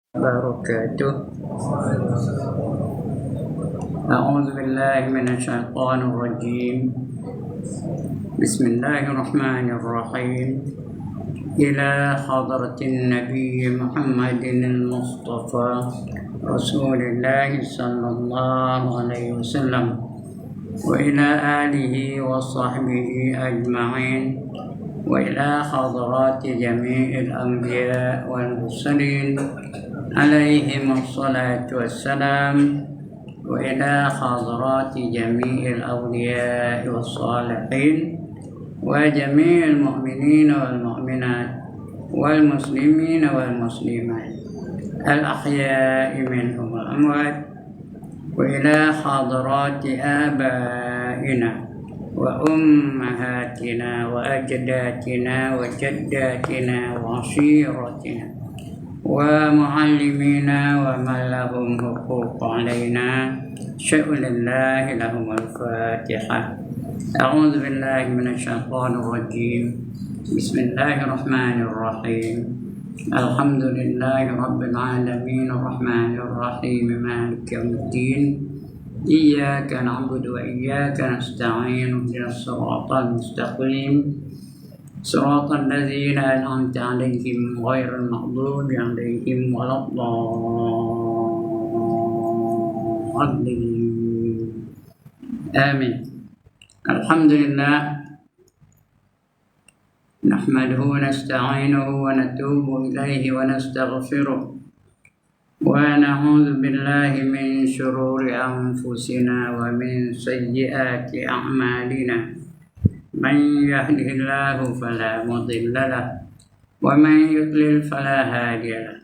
وبركاته. أعوذ بالله من الشيطان الرجيم. بسم الله الرحمن الرحيم. إلى حضرة النبي محمد المصطفى رسول الله صلى الله عليه وسلم وإلى آله وصحبه أجمعين وإلى حضرات جميع الأنبياء والمرسلين عليهم الصلاة والسلام وإلى حضرات جميع الأولياء والصالحين وجميع المؤمنين والمؤمنات والمسلمين والمسلمات الأحياء منهم والأموات وإلى حضرات آبائنا وأمهاتنا وأجدادنا وجداتنا وعشيرتنا ومعلمينا ومن لهم حقوق علينا شأن الله لهم الفاتحة. أعوذ بالله من الشيطان الرجيم. بسم الله الرحمن الرحيم. الحمد لله رب العالمين الرحمن الرحيم مالك يوم الدين. إياك نعبد وإياك نستعين اهدنا الصراط المستقيم صراط الذين أنعمت عليهم غير المغضوب عليهم ولا الضالين. آمين. الحمد لله نحمده ونستعينه ونتوب إليه ونستغفره ونعوذ بالله من شرور أنفسنا ومن سيئات أعمالنا. من يهده الله فلا مضل له ومن يضلل فلا هادي له.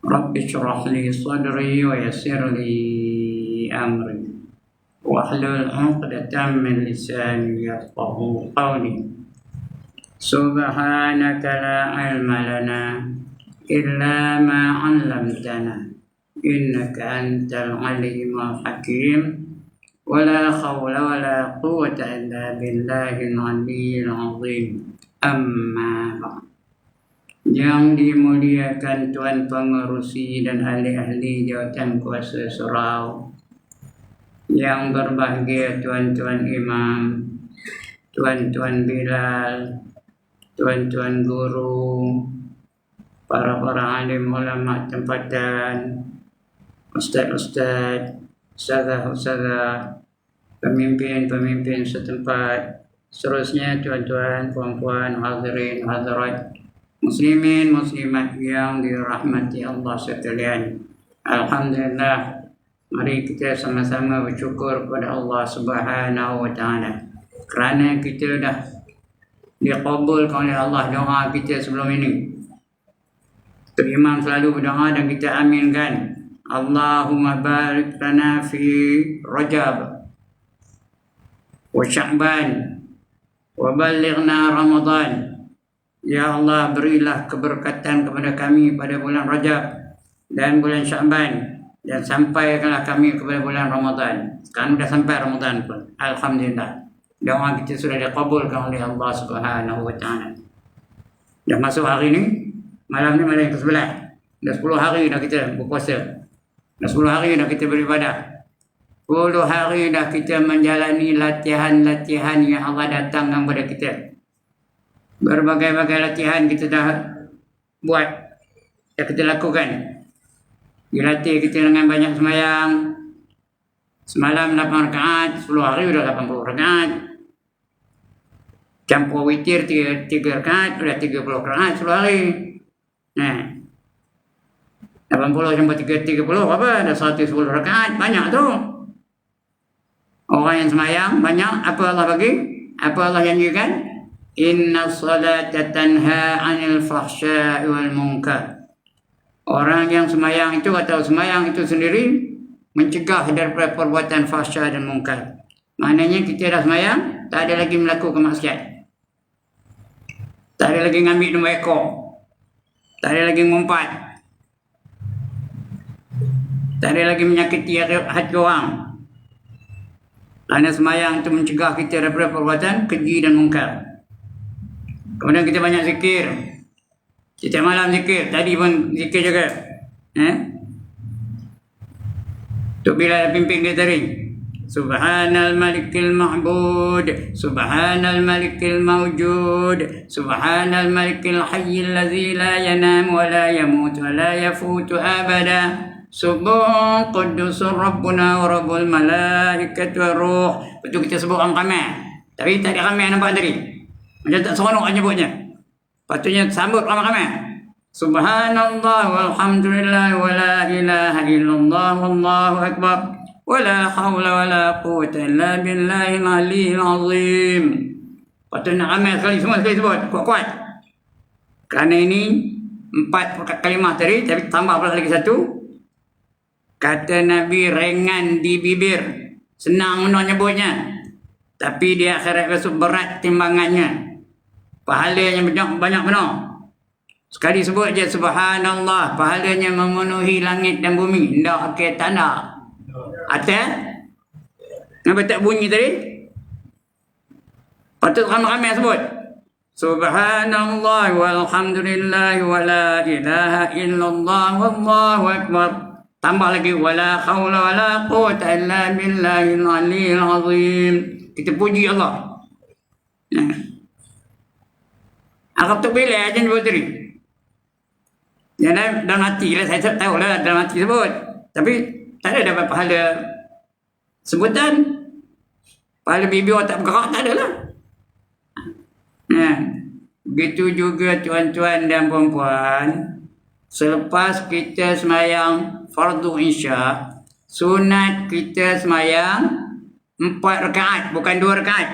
رب اشرح لي صدري ويسر لي أمري واحلل عقدة من لساني يفقه قولي. سبحانك لا علم لنا إلا ما علمتنا إنك أنت العليم الحكيم. ولا حول ولا قوة إلا بالله العلي العظيم. Amma ba'd. Yang dimuliakan Tuan Pengerusi dan ahli-ahli jawatan kuasa surau, yang berbahagia tuan-tuan imam, tuan-tuan Bilal, tuan-tuan guru, para alim ulama tempatan, ustaz-ustaz, ustazah-ustazah, pemimpin-pemimpin setempat, seterusnya tuan-tuan, puan-puan, hadirin, hadirat, muslimin, muslimat yang dirahmati Allah sekalian. Alhamdulillah, mari kita sama-sama bersyukur kepada Allah Subhanahu wa taala kerana kita dah dikabulkan oleh Allah doa kita sebelum ini. Imam selalu berdoa dan kita aminkan. Allahumma barik lana fi Rajab wa Sya'ban wa balighna Ramadan. Ya Allah, berilah keberkatan kepada kami pada bulan Rajab dan bulan Sya'ban, dan sampaikanlah kami kepada bulan Ramadan. Sekarang sudah sampai Ramadan pun, alhamdulillah. Doa kita sudah dikabulkan oleh Allah Subhanahu wa taala. Dah masuk hari ni, malam ni malam ke-11. Dah 10 hari dah kita berpuasa. Dah 10 hari dah kita beribadah. 10 hari dah kita menjalani latihan-latihan yang Allah datangkan kepada kita. Berbagai-bagai latihan kita dah buat, dah kita lakukan. Dilatih kita dengan banyak semayang. Semalam 8 rakaat, 10 hari sudah 80 rakaat. Campur witir 3 rakaat, sudah 30 rakaat 10 hari. Nah, 80 sampai 30 apa? Ada 110 rakaat, banyak tu. Orang yang semayang banyak, apa Allah bagi? Apa Allah janjikan? Inna salata tanha 'anil fahsya'i wal munkar. Orang yang semayang itu atau semayang itu sendiri mencegah daripada perbuatan fahsya dan munkar. Maknanya kita dah semayang, tak ada lagi melakukan maksiat. Tak ada lagi ngambil nombor ekor. Tak ada lagi ngumpat. Tak ada lagi menyakiti hati orang. Kerana semayang itu mencegah kita daripada perbuatan keji dan munkar. Kemudian kita banyak zikir. Setiap malam zikir. Tadi pun zikir juga. Tu bila pimpin kita tadi. Subhanal malikil ma'bud, subhanal malikil mawjud, subhanal malikil hayyil ladzi la yanam wa la yamut wa la yafutu abada. Subuh qudusur rabbuna wa rabbul malaikati wa ruh. Betul kita sebut orang ramai. Tapi tak ada ramai nampak tadi. Macam tak seronok nyebutnya. Patutnya sambut ramai-ramai. Subhanallah walhamdulillah wa la ilaha illallah wallahu akbar. Wala hawla wala quwwata illa billahil aliyyil azim. Patutnya ramai sekali semua sekali sebut. Kuat-kuat. Kerana ini 4 kalimah tadi, tapi tambah pula lagi satu. Kata Nabi ringan di bibir. Senang menyebutnya. Tapi di akhirat besok berat timbangannya. Pahalanya banyak benar. Sekali sebut je subhanallah. Pahalanya memenuhi langit dan bumi. Tak ke tanah. Atas. Kenapa tak bunyi tadi? Patut ramai-ramai sebut. Subhanallah walhamdulillah wa la ilaha illallah wallahu akbar. Tambah lagi wala haula wala quwwata illa billahil aliyyil azim. Kita puji Allah. Aku tu bila aja sebut tadi. Ya dalam hati lah, saya tahu lah dalam hati sebut. Tapi tak ada dapat pahala sebutan. Pahala bibir tak bergerak, tak ada lah. Begitu juga tuan-tuan dan puan-puan. Selepas kita semayang fardu isya, sunat kita semayang 4 rakaat, bukan 2 rakaat.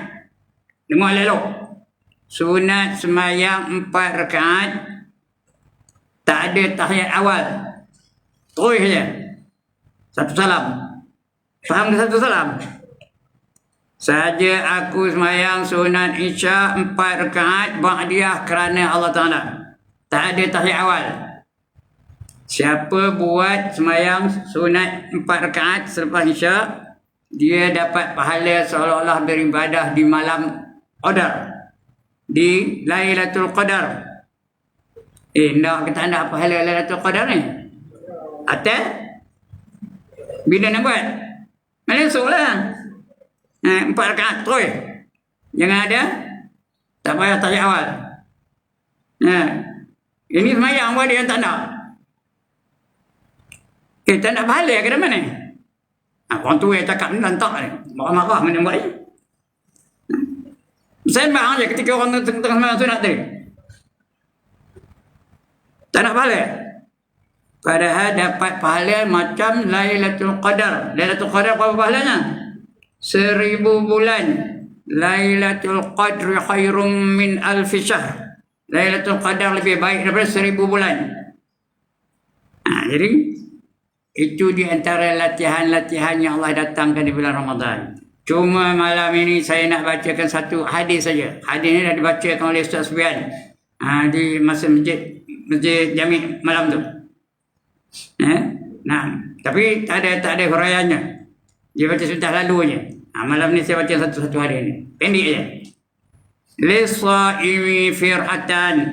Dengar elok. Sunat semayang 4 rakaat. Tak ada tahiyat awal. Terus saja. Satu salam. Faham ke satu salam? Saja aku semayang sunat isya 4 rakaat ba'diyah kerana Allah Ta'ala. Tak ada tahiyat awal. Siapa buat semayang sunat 4 rakaat selepas isya, dia dapat pahala seolah-olah beribadah di malam Qadar. Di Lailatul Qadar. Nak kita nak pahala Lailatul Qadar ni? Atas? Bila nak buat? Esok lah. 4 rakaat terus. Jangan ada. Tak payah tahiyat awal. Ini semayang buat dia tak nak. Tak nak pahala ke mana? Orang tu yang cakap ni lantak ni. Marah-marah mana buat ni. Sembang je ketika orang tengah semayang sunat tadi. Tak nak pahala. Padahal dapat pahala macam Lailatul Qadar. Lailatul Qadar berapa pahalanya? 1000 bulan. Lailatul Qadri khairum min alfi syahr. Lailatul Qadar lebih baik daripada 1000 bulan. Jadi itu di antara latihan-latihan yang Allah datangkan di bulan Ramadan. Cuma malam ini saya nak bacakan satu hadis saja. Hadis ini dah dibacakan oleh Ustaz Sufian di masa masjid Jami' malam tu. Tapi tak ada huraiannya. Dia baca sudah lalu je. Malam ni saya baca satu-satu hari ni. Pendek je. Lis-shaimi fir'atan.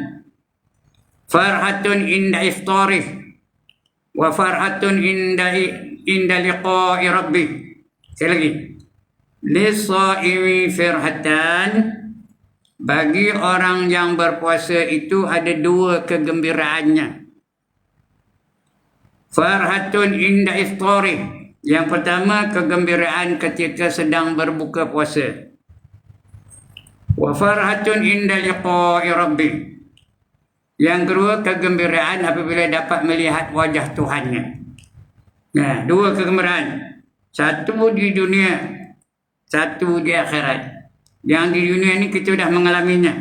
Farhatun inda iftarih. Wa farhatun inda liqa'i rabbih. Sekali lagi. Lis-shaimi fir'atan. Bagi orang yang berpuasa itu ada 2 kegembiraannya. Farhatun inda iftarih. Yang pertama, kegembiraan ketika sedang berbuka puasa. Wa farhatun inda liqa'i rabbih. Yang kedua, kegembiraan apabila dapat melihat wajah Tuhannya. 2 kegembiraan. Satu di dunia, satu di akhirat. Yang di dunia ni kita dah mengalaminya.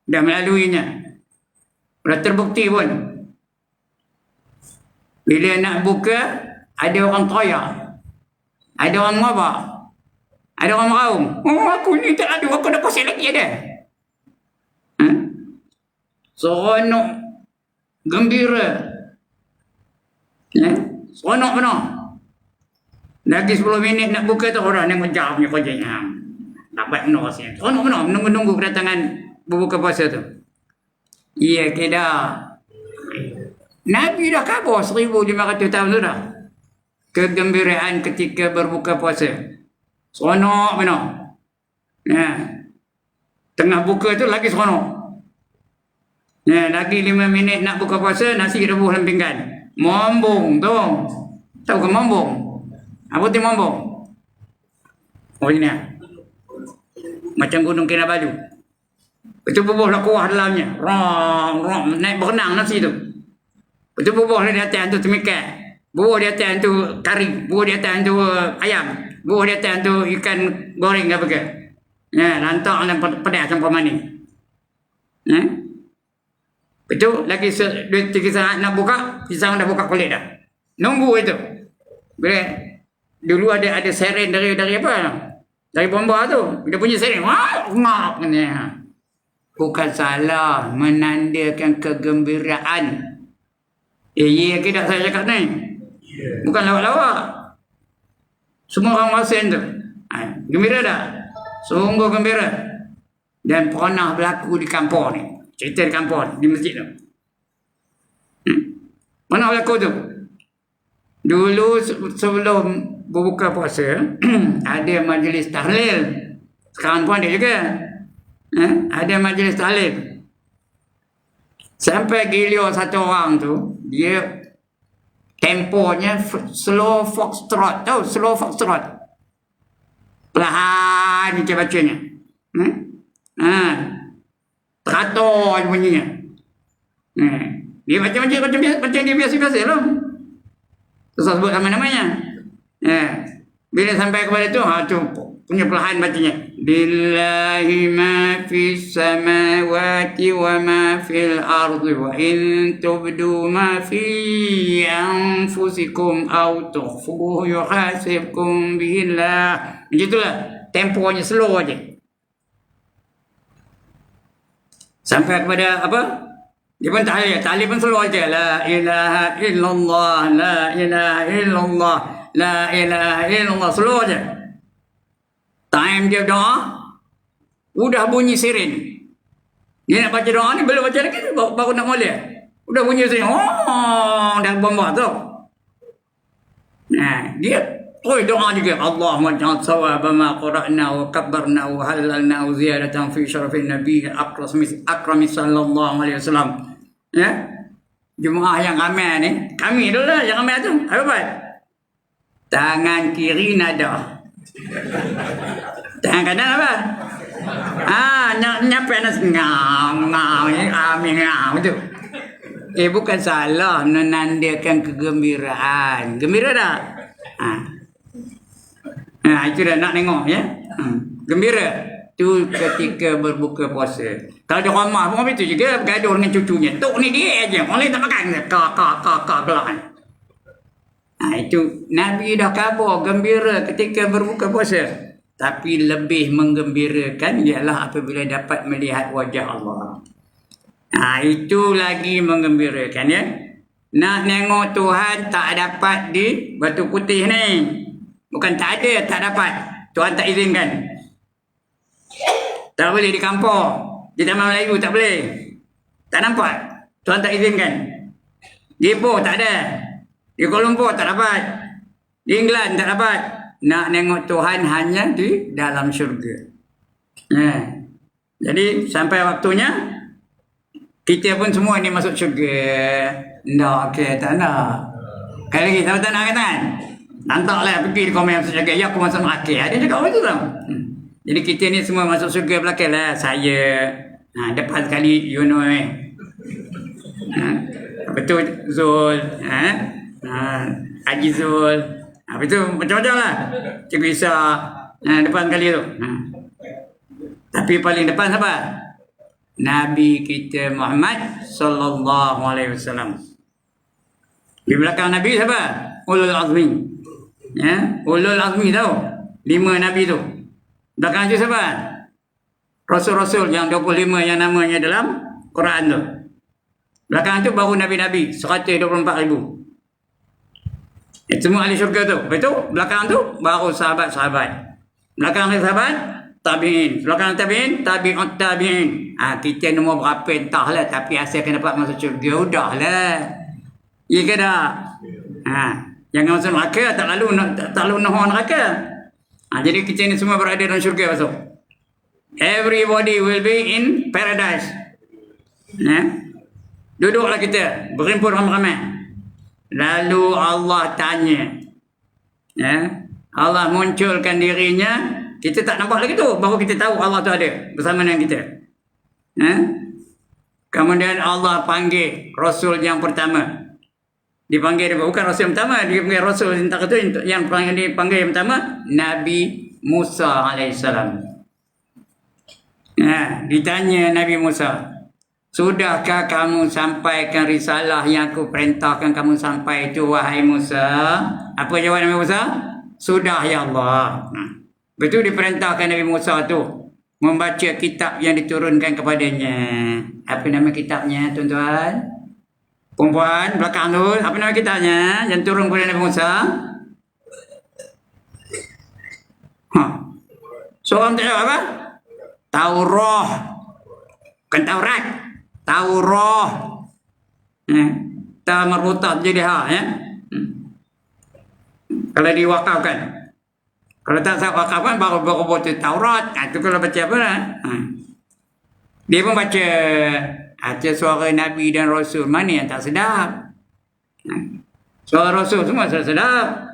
Dah melaluinya. Dah terbukti pun. Bila nak buka, ada orang toyak. Ada orang mengabak. Ada orang meraung. Oh, aku ni tak ada. Aku dah pasal lagi ada. Seronok. Gembira. Seronok benar. Lagi 10 minit nak buka tu orang ni menjauh punya kerjanya. Dapat benar rasanya. Seronok benar. Menunggu-nunggu kedatangan berbuka puasa tu. Iya, tidak. Nabi dah khabar 1500 tahun tu dah. Kegembiraan ketika berbuka puasa. Seronok benar. Tengah buka tu lagi seronok. Lagi 5 minit nak buka puasa, nasi rebus dalam pinggan. Mombong tu. Tahu ke mombong? Apa tu mombong? Oh ini macam gunung Kinabalu. Itu bubuh lah kuah dalamnya. Rong, naik berenang nasi tu. Itu bubuh di atas tu temikat. Bubuh di atas tu kari. Bubuh di atas tu ayam. Bubuh di atas tu ikan goreng apa ke. Lantak dalam pedas sampai mani. Itu lagi 2-3 saat nak buka, pisang dah buka kulit dah. Nunggu itu. Bila dulu ada seren dari apa? Dari bomba tu. Dia punya seren. Wah, ngap. Bukan salah menandakan kegembiraan. Ya ke tak saya cakap ni? Bukan lawak-lawak. Semua orang wasen tu. Gembira tak? Sungguh gembira. Dan pernah berlaku di kampung ni. Cerita di kampung, di masjid tu. Pernah berlaku tu. Dulu sebelum berbuka puasa, ada majlis tahlil. Sekarang pun ada juga. Ada majlis tahlil. Sampai gilior satu orang tu, dia temponya slow foxtrot. Tahu slow foxtrot? Perlahan dia bacanya. Teratur bunyinya. Dia macam dia biasa-biasa lah. Susah sebut nama-namanya. Bila sampai kepada tu, tu punya perlahan bacanya. Lillahi ma fis samawati wa ma fil ardi wa in tubdu ma fi anfusikum aw tukhfuhu yuhasibkum billah. Begitulah, temponya slow aja. Sampai kepada apa? Dia pun tahlil pun slow aja. La ilaha illallah, la ilaha illallah, la ilaha illallah, slow aja. Time dia doa, udah bunyi siren. Dia nak baca doa ni, belum baca lagi, baru nak mula. Udah bunyi siren. Dah bomba tu. Dia doa juga. Allahumma ja'al sawaba ma qara'na wa kabbarna wa halalna wa ziyadatan fi syarafin nabi akrami sallallahu alaihi wasallam. Jemaah yang ramai ni, kami dulu lah yang ramai tu. Apa buat? Tangan kiri nada. Tangan kanan apa? Nyampe nas ngau itu. Bukan salah menandakan kegembiraan. Gembira tak? Itu dah nak tengok ya. Gembira tu ketika berbuka puasa. Kalau di rumah pun begitu juga, bergaduh dengan cucunya. Tok ni dia aja, orang lain tak makan. Kak gelan. Itu Nabi dah khabar gembira ketika berbuka puasa. Tapi lebih menggembirakan ialah apabila dapat melihat wajah Allah. Itu lagi menggembirakan ya. Nak tengok Tuhan tak dapat di Batu Putih ni. Bukan tak ada, tak dapat. Tuhan tak izinkan. Tak boleh di kampung. Di Taman Melayu tak boleh. Tak nampak. Tuhan tak izinkan. Di Ipoh tak ada. Di Kuala Lumpur tak dapat. Di England tak dapat. Nak tengok Tuhan hanya di dalam syurga. Jadi sampai waktunya kita pun semua ni masuk syurga. Tak nak. Kali lagi siapa tak nak kata? Nantaklah pergi di komen syurga. Ya aku masuk neraka. Dia cakap betul tak? Jadi kita ni semua masuk syurga belakang lah. Saya depan sekali betul Zul. Haji Zul. Betul macam-macam lah. Cikgu Isa depan kali tu. Tapi paling depan siapa? Nabi kita Muhammad sallallahu alaihi wasallam. Di belakang Nabi siapa? Ulul Azmi. Ulul Azmi tahu? 5 Nabi tu. Belakang tu siapa? Rasul-rasul yang 25 yang namanya dalam Quran tu. Belakang tu baru Nabi-Nabi 124,000. Semua ahli syurga tu. Betul? Belakang tu baru sahabat-sahabat. Belakang sahabat tabi'in. Belakang tabi'in tabi'ut tabi'in. Kita nombor berapa entahlah, tapi asalkan dapat masuk syurga udahlah. Ya ke tak? Jangan masuk neraka, tak lalu nak neraka. Jadi kita ni semua berada dalam syurga masuk. Everybody will be in paradise. Duduklah kita, berhimpun ramai-ramai. Lalu Allah tanya. Allah munculkan dirinya. Kita tak nampak lagi tu, baru kita tahu Allah tu ada bersama dengan kita. Kemudian Allah panggil Rasul yang pertama. Dipanggil bukan Rasul yang pertama, dia panggil Rasul yang dipanggil yang pertama Nabi Musa alaihissalam. Ditanya Nabi Musa, sudahkah kamu sampaikan risalah yang aku perintahkan kamu sampai itu, wahai Musa? Apa jawab Nabi Musa? Sudah ya Allah. Betul diperintahkan Nabi Musa tu membaca kitab yang diturunkan kepadanya. Apa nama kitabnya, tuan-tuan? Perempuan belakang tu, apa nama kitabnya yang turun kepada Nabi Musa? Seorang tak jawab apa? Taurah. Bukan Taurat. Taurah. Ta marbutat jadi ya. Kalau diwakafkan. Kalau tak wakafkan baru buat Taurat. Itu kalau baca apa lah. Dia pun baca suara Nabi dan Rasul. Mana yang tak sedap? Suara Rasul semua sedap.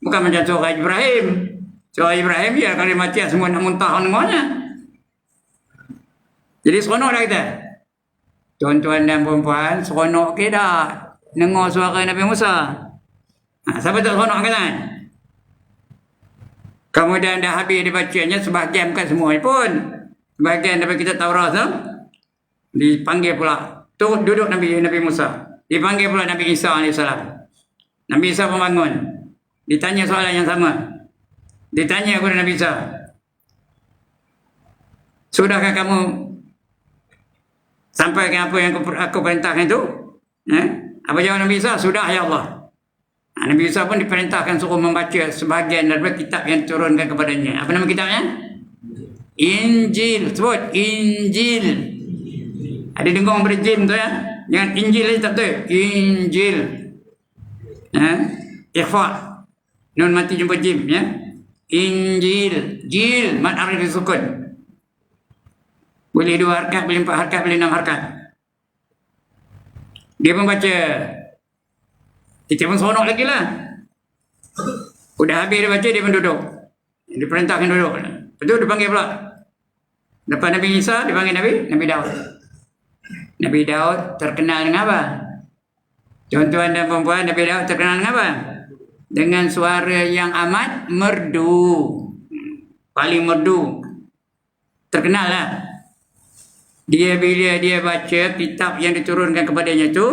Bukan macam suara Ibrahim. Suara Ibrahim ya kalau dia mati semua nak muntah semuanya. Jadi seronok dah kita. Tuan-tuan dan puan-puan, seronok ke tak dengar suara Nabi Musa? Siapa tak seronok kan? Kemudian dah habis dibacanya, sebahagian bukan semua pun. Sebahagian daripada kita Taurat tu dipanggil pula. Tu duduk Nabi Musa. Dipanggil pula Nabi Isa AS. Nabi Isa pun bangun. Ditanya soalan yang sama. Ditanya kepada Nabi Isa, sudahkah kamu sampaikan apa yang aku perintahkan itu? Apa jawab Nabi Isa? Sudah ya Allah. Nabi Isa pun diperintahkan suruh membaca sebahagian daripada kitab yang diturunkan kepadanya. Apa nama kitabnya? Injil. Sebut Injil. Ada dengar daripada jim tu ya? Jangan Injil lagi tak betul. Injil. Ikhfa. Nun mati jumpa jim ya. Injil. Jil mat arif disukun. Boleh 2 harakat, boleh 4 harakat, boleh 6 harakat. Dia membaca. Kita pun seronok lagi lah. Udah habis dia baca, dia pun duduk. Diperintahkan duduk. Betul dipanggil pula. Lepas Nabi Isa, dipanggil Nabi Daud. Nabi Daud terkenal dengan apa? Tuan-tuan dan perempuan, Nabi Daud terkenal dengan apa? Dengan suara yang amat merdu. Paling merdu. Terkenal lah. Dia bila dia baca kitab yang diturunkan kepadanya tu,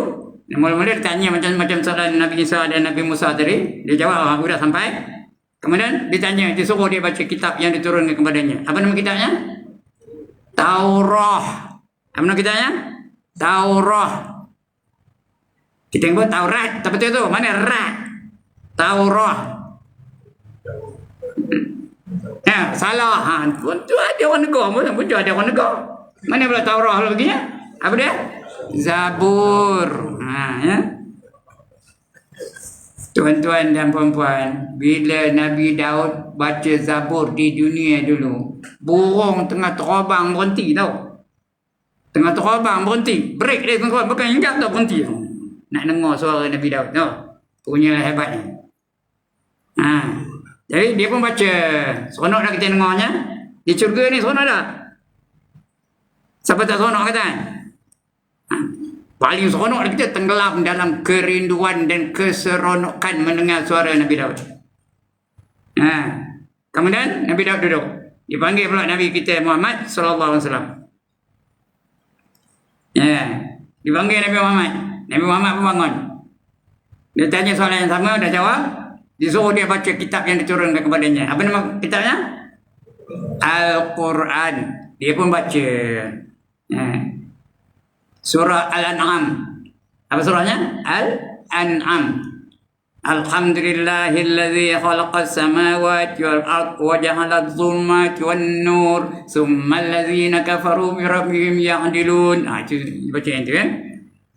mula-mula dia tanya macam-macam soalan Nabi Isa dan Nabi Musa tadi. Dia jawab, sudah sampai. Kemudian ditanya, disuruh dia baca kitab yang diturunkan kepadanya. Apa nama kitabnya? Taurah. Apa nama kitabnya? Taurah. Kita yang buat Taurat. Tak betul tu. Mana rat? Taurah. Salah. Pun tu ada orang negara. Pun tu ada orang negara. Mana pula Taurah lagi ya? Apa dia? Zabur. Ya. Tuan-tuan dan puan-puan, bila Nabi Daud baca Zabur di dunia dulu, burung tengah terbang berhenti tau. Tengah terbang berhenti. Break dia tuan-tuan. Bukan hinggap tau, berhenti. Nak dengar suara Nabi Daud tau. Punyalah hebatnya. Jadi dia pun baca. Seronok dah kita dengarnya. Di syurga ni seronok dah. Siapa tak seronok kata? Paling seronok kita tenggelam dalam kerinduan dan keseronokan mendengar suara Nabi Daud. Kemudian Nabi Daud duduk. Dipanggil pula Nabi kita Muhammad sallallahu alaihi wasallam. Dipanggil Nabi Muhammad. Nabi Muhammad pun bangun. Dia tanya soalan yang sama, dah jawab. Disuruh dia baca kitab yang diturunkan kepadanya. Apa nama kitabnya? Al-Quran. Dia pun baca. Surah Al-An'am. Apa surahnya? Al-An'am. Alhamdulillahilladzi khalaqas samawati wal ardh wa ja'ala adh-dhulumati wan nur thumma alladzina kafaru bi rabbihim ya'dilun. Itu baca yang tu ya.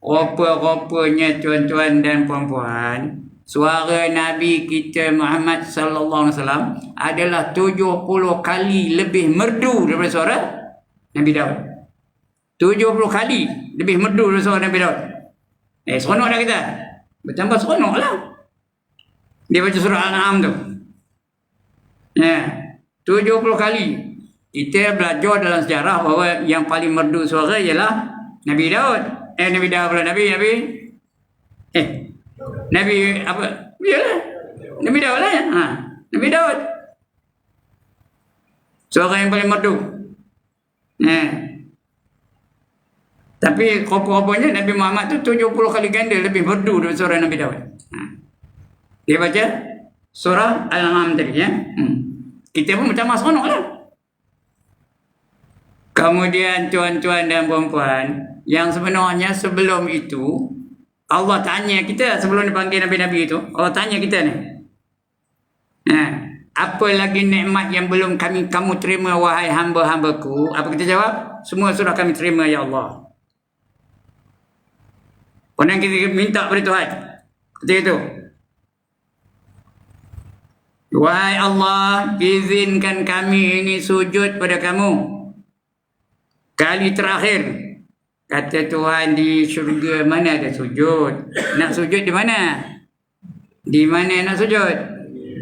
rupa-rupanya tuan-tuan dan puan-puan, suara Nabi kita Muhammad sallallahu alaihi wasallam adalah 70 kali lebih merdu daripada suara Nabi Daud. 70 kali lebih merdu daripada suara Nabi Daud. Seronok dah kita. Bertambah seronok lah. Dia baca surah Al-An'am tu. 70 kali. Kita belajar dalam sejarah bahawa yang paling merdu suara ialah Nabi Daud. Nabi Daud pula. Nabi apa? Yalah. Nabi Daud lah. Nabi Daud. Suara yang paling merdu. Tapi rupa-rupanya Nabi Muhammad tu 70 kali ganda lebih merdu daripada suara Nabi Daud. Dia baca surah Al-An'am tadi ya. Kita pun macam seronok lah. Kemudian tuan-tuan dan puan-puan, yang sebenarnya sebelum itu Allah tanya kita sebelum dipanggil Nabi-Nabi itu, Allah tanya kita ni. Apa lagi nikmat yang belum kamu terima wahai hamba-hambaku? Apa kita jawab? Semua sudah kami terima ya Allah. Orang kita minta pada Tuhan ketika itu, wahai Allah, izinkan kami ini sujud pada kamu kali terakhir. Kata Tuhan, di syurga mana ada sujud? Nak sujud di mana? Di mana nak sujud?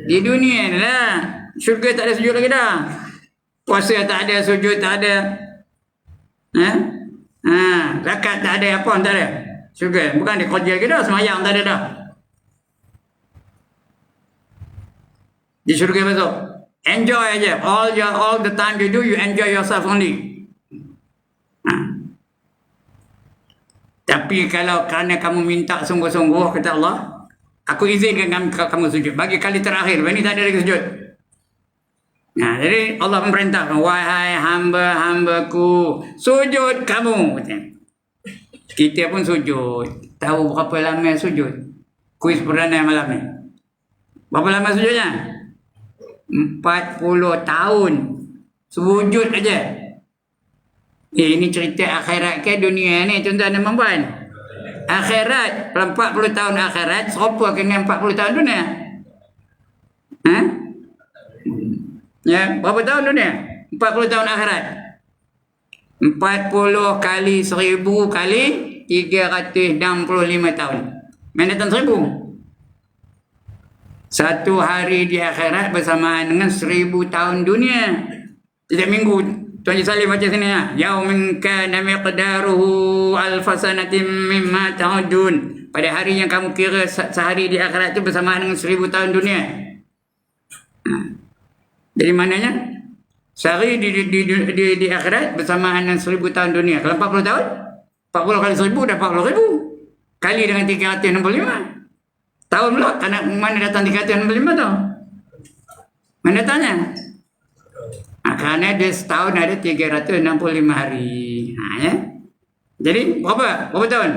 Di dunia lah. Syurga tak ada sujud lagi dah. Puasa tak ada, sujud tak ada. Zakat tak ada, apa tak ada. Syurga bukan dia kerja lagi dah, semayang tak ada dah. Di syurga besok enjoy aja. All the time you do, you enjoy yourself only. Tapi kalau kerana kamu minta sungguh-sungguh, kata Allah, aku izinkan kamu sujud. Bagi kali terakhir, ini tak ada lagi sujud. Jadi Allah memerintahkan, wahai hamba-hambaku, sujud kamu. Kita pun sujud. Tahu berapa lama sujud? Kuis perdana malam ni. Berapa lama sujudnya? 40 tahun. Sujud aja. Ini cerita akhirat ke dunia ni, tuan-tuan dan puan-puan? Akhirat. 40 tahun akhirat serupa dengan 40 tahun dunia. Ya, berapa tahun dunia? 40 tahun akhirat. 40 kali 1000 kali 365 tahun. Mana datang 1000? Satu hari di akhirat bersamaan dengan 1000 tahun dunia. Setiap minggu Tuan Haji Salim baca sini ya. Yaumin kana miqdaruhu alfasanatin mimma ta'udun. Pada hari yang kamu kira sehari di akhirat itu bersamaan dengan 1000 tahun dunia. Jadi maknanya sehari di akhirat bersamaan dengan 1000 tahun dunia. Kalau 40 tahun, 40 kali 1000 dah 40,000. Kali dengan 365. Tahun pula, mana datang 365 tahun? Mana datangnya? Kerana dia setahun ada 365 hari. Ya? Jadi berapa tahun?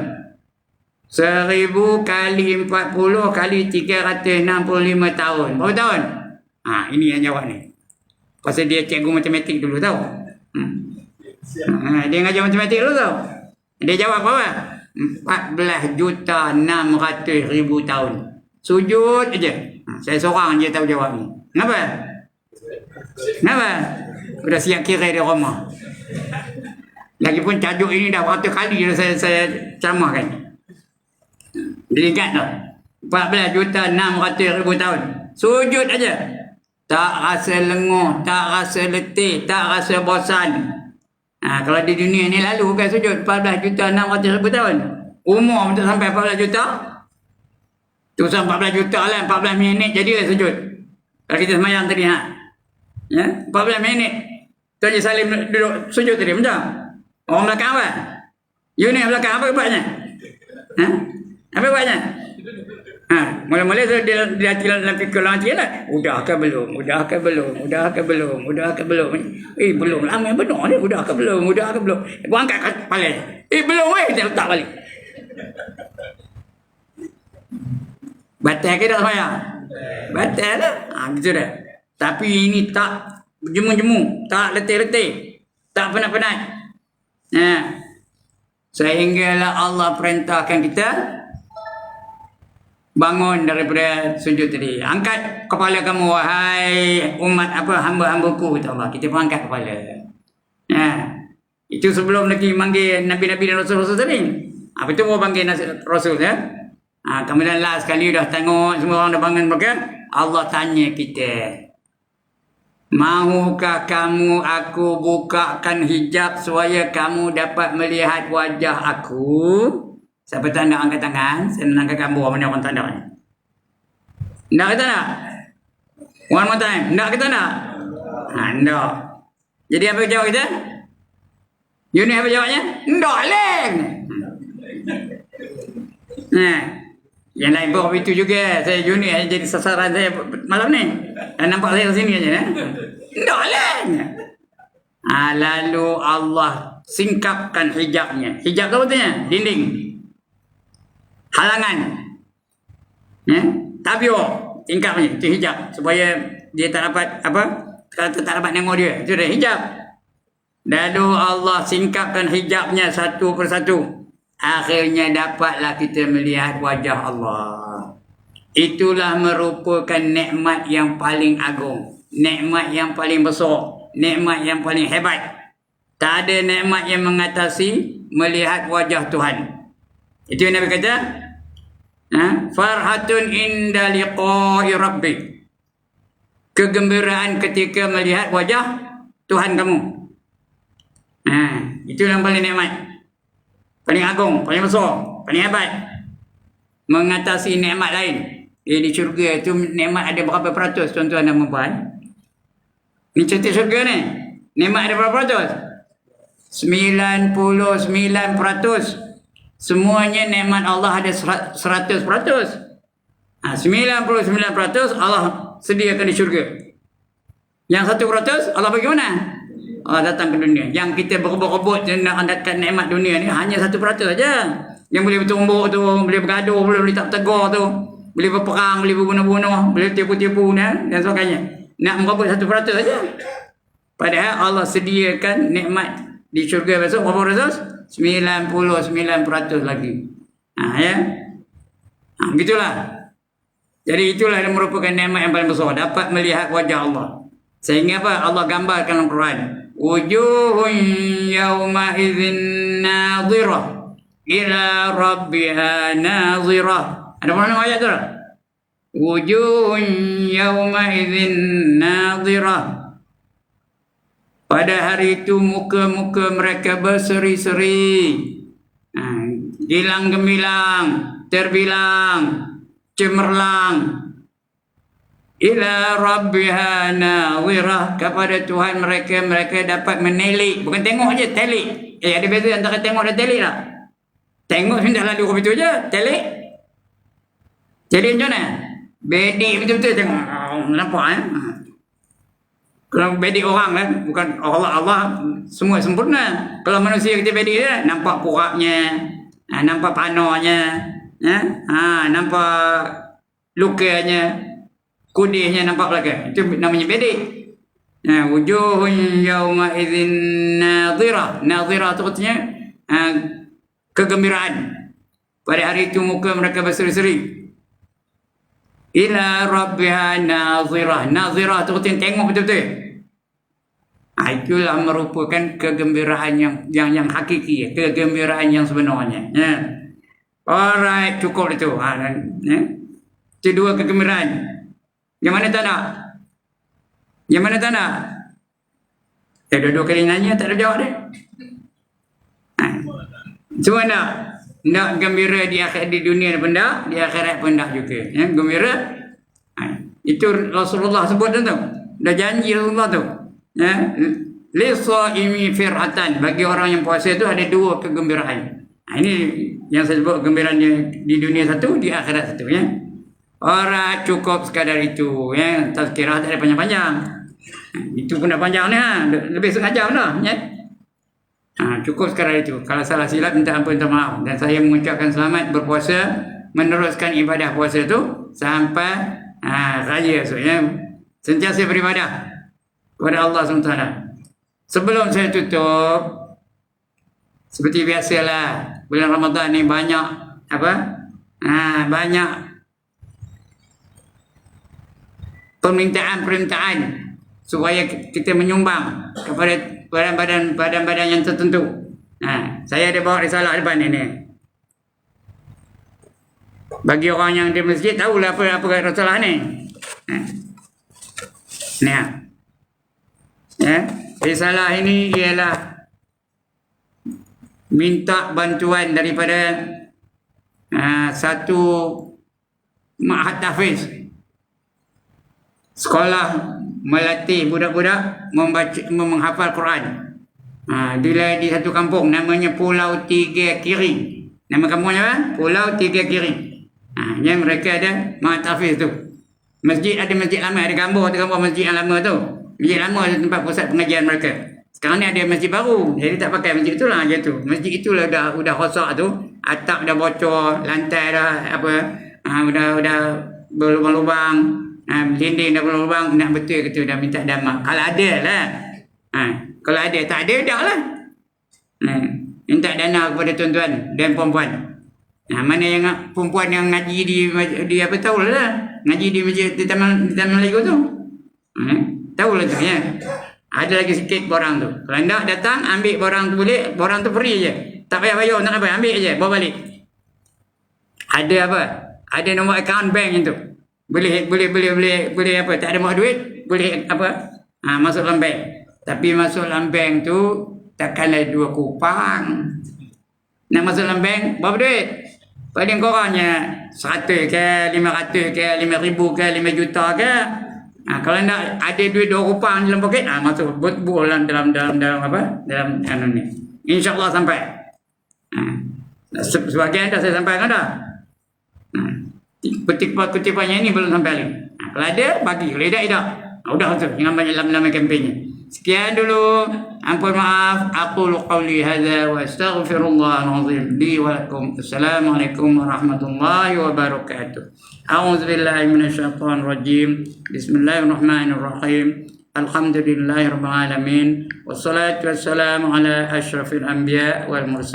1000 kali 40 kali 365 tahun. Berapa tahun? Ini yang jawab ni. Pasal dia cikgu matematik dulu tahu. Dia ngajar matematik dulu tahu. Dia jawab berapa? 14,600,000 tahun. Sujud aja. Saya seorang je tahu jawab ni. Kenapa? Sudah siap kira di rumah. Lagipun tajuk ini dah berapa kali dah saya ceramahkan. Jadi ingat tak? 14,600,000 tahun. Sujud aja. Tak rasa lenguh, tak rasa letih, tak rasa bosan. Kalau di dunia ni lalu kan sujud 14,600,000 tahun. Umur untuk sampai 14 juta. Tu sampai 14 juta lah, 14 minit jadilah sujud. Kalau kita semayang tadi ya, 14 minit. Tuan Haji Salim duduk sujud tadi macam. Orang belakang apa? You ni belakang apa buatnya? Apa buatnya? Mula-mula dia dalam fikir orang lah. Udah ke belum? Belum lama benar ni. Udah ke belum? Gua angkat kepala. Belum dia letak balik. Batal ke tak semayang? Batal lah. Gitu dah. Tapi ini tak jemu-jemu, tak letih-letih, tak penat-penat. Sehinggalah Allah perintahkan kita bangun daripada sujud tadi. Angkat kepala kamu, wahai umat hamba-hambaku, kata Allah. Kita pun angkat kepala. Itu sebelum lagi manggil Nabi-Nabi dan Rasul-Rasul tadi. Apa tu baru panggil Rasul ya? Kemudian last sekali dah tengok semua orang dah bangun maka Allah tanya kita, mahukah kamu aku bukakan hijab supaya kamu dapat melihat wajah aku? Siapa tak nak angkat tangan? Saya nak angkat gambar mana orang tak nak. Nak ke tak nak? One more time. Nak ke tak nak? Nak. Jadi apa jawab kita? Yuni apa jawabnya? Nak leng. Yang lain pun itu juga. Saya Yuni jadi sasaran saya malam ni. Nampak saya sini aja. Nak leng. Lalu Allah singkapkan hijabnya. Hijab tu betulnya? Dinding. Halangan, tabiur, tingkapnya itu hijab supaya dia tak dapat tak dapat nengok dia. Itu dah hijab. Lalu Allah singkapkan hijabnya satu persatu. Akhirnya dapatlah kita melihat wajah Allah. Itulah merupakan nikmat yang paling agung, nikmat yang paling besar, nikmat yang paling hebat. Tak ada nikmat yang mengatasi melihat wajah Tuhan. Itu yang Nabi kata, farhatun inda liqa'i rabbik. Kegembiraan ketika melihat wajah Tuhan kamu. Itu yang paling nikmat, paling agung, paling besar, paling hebat, mengatasi nikmat lain. Di syurga itu nikmat ada berapa peratus, tuan-tuan dan puan? Ni cantik syurga ni. Nikmat ada berapa peratus? 99%. Semuanya nikmat Allah ada 100%. 99% Allah sediakan di syurga. Yang 1% Allah bagi mana? Allah datang ke dunia. Yang kita berebut-rebut nak dapat nikmat dunia ni hanya 1% saja. Yang boleh bertumbuk tu, boleh bergaduh, boleh tak tegur tu, boleh berperang, boleh berbunuh-bunuh, boleh tipu-tipu dan sebagainya. Nak merebut 1% saja. Padahal Allah sediakan nikmat di syurga besok berapa ratus? 99% lagi. Ya. Begitulah. Jadi itulah yang merupakan nikmat yang paling besar, dapat melihat wajah Allah. Sehingga apa? Allah gambarkan dalam Quran. Wujuhun yawma idzin nadhirah ila rabbiha nadhirah. Ada mana ayat tu? Wujuhun yawma idzin nadhirah. Pada hari itu muka-muka mereka berseri-seri, gilang gemilang, terbilang, cemerlang. Ila rabbiha nawirah, kepada Tuhan mereka dapat menelik, bukan tengok aja, telik. Ada beza antara tengok dan telik tak? Tengok sudah lalu ke situ aja, telik. Jadi macam mana? Bedik betul-betul tengok, nampak Kalau bedik orang kan, bukan Allah semua sempurna. Kalau manusia kita bedik dia, nampak puraknya, nampak panahnya, nampak lukanya, kudihnya nampak belakang. Itu namanya bedik. Wujuhun yawma idzin nadhirah. Nadhirah itu artinya kegembiraan. Pada hari itu muka mereka berseri-seri. Ila rabbiha nadhirah. Nadhirah itu artinya tengok betul-betul. Itulah merupakan kegembiraan yang hakiki, kegembiraan yang sebenarnya. Alright, cukup itu. Itu dua kegembiraan. Yang mana tak nak? Yang mana tak nak? Dua-dua kali nanya tak ada jawab dia. Semua nak? Nak gembira di dunia pun tak, di akhirat pun tak juga. Gembira. Itu Rasulullah sebut tu. Dah janji Rasulullah tu. Lisaimi fir'atan, bagi orang yang puasa itu ada dua kegembiraan. Ini yang saya sebut gembiranya di dunia satu, di akhirat satu ya. Orang cukup sekadar itu ya. Tazkirah tak ada panjang-panjang. Itu pun dah panjang ni lebih setengah jam dah ya. Cukup sekadar itu. Kalau salah silap minta ampun, minta maaf. Dan saya mengucapkan selamat berpuasa, meneruskan ibadah puasa itu sampai raya ya. Sentiasa beribadah kepada Allah SWT. Sebelum saya tutup, Seperti biasalah, bulan Ramadan ni banyak apa? Banyak permintaan supaya kita menyumbang kepada badan-badan yang tertentu. Saya ada bawa risalah depan ni. Bagi orang yang di masjid tahulah apa risalah ni. Risalah ini ialah minta bantuan daripada satu ma'had tahfiz, sekolah melatih budak-budak menghafal Quran. Dia di satu kampung namanya Pulau Tiga Kiri. Nama kampungnya apa? Pulau Tiga Kiri. Yang mereka ada ma'had tahfiz tu. Masjid ada masjid lama, ada gambar masjid yang lama tu. Masjid lama tu tempat pusat pengajian mereka. Sekarang ni ada masjid baru. Jadi tak pakai masjid itulah je tu. Masjid itulah dah rosak tu. Atap dah bocor, lantai dah udah berlubang-lubang. Dinding dah berlubang, nak betul ke tu, dah minta damai. Kalau ada lah. Kalau ada, tak ada dah lah. Minta dana kepada tuan-tuan dan puan-puan. Mana yang perempuan yang ngaji di apa tahu lah. Ngaji di masjid di Taman Melayu tu. Tahu lah tu ya. Ada lagi sikit borang tu. Kalau nak datang ambil borang tu boleh, borang tu free je. Tak payah bayar, nak apa ambil je, bawa balik. Ada apa? Ada nombor akaun bank yang tu. Boleh apa? Tak ada mau duit, boleh apa? Masuk dalam bank. Tapi masuk dalam bank tu takkanlah 2 kupang. Nak masuk dalam bank, berapa duit? Paling kurangnya 100 ke, 500 ke, 5,000 ke, 5 juta ke. Kalau nak ada duit 2 kupang dalam poket, masuk dalam apa? Dalam ni. InsyaAllah sampai. Sebagian dah saya sampaikan dah. Kutipannya ini belum sampai lagi. Kalau ada, bagi. Kalau tidak. Udah tu. Jangan banyak lama-lama kempennya. Sekian dulu. Ampun maaf. Aqulu qawli hadza wa astaghfirullahal azim li wa lakum. Assalamualaikum warahmatullahi wabarakatuh. A'udzubillahi minasyaitonir rajim. Bismillahirrahmanirrahim. Alhamdulillahirabbil alamin. Wassalatu wassalamu ala asyrafil anbiya wal mursalin.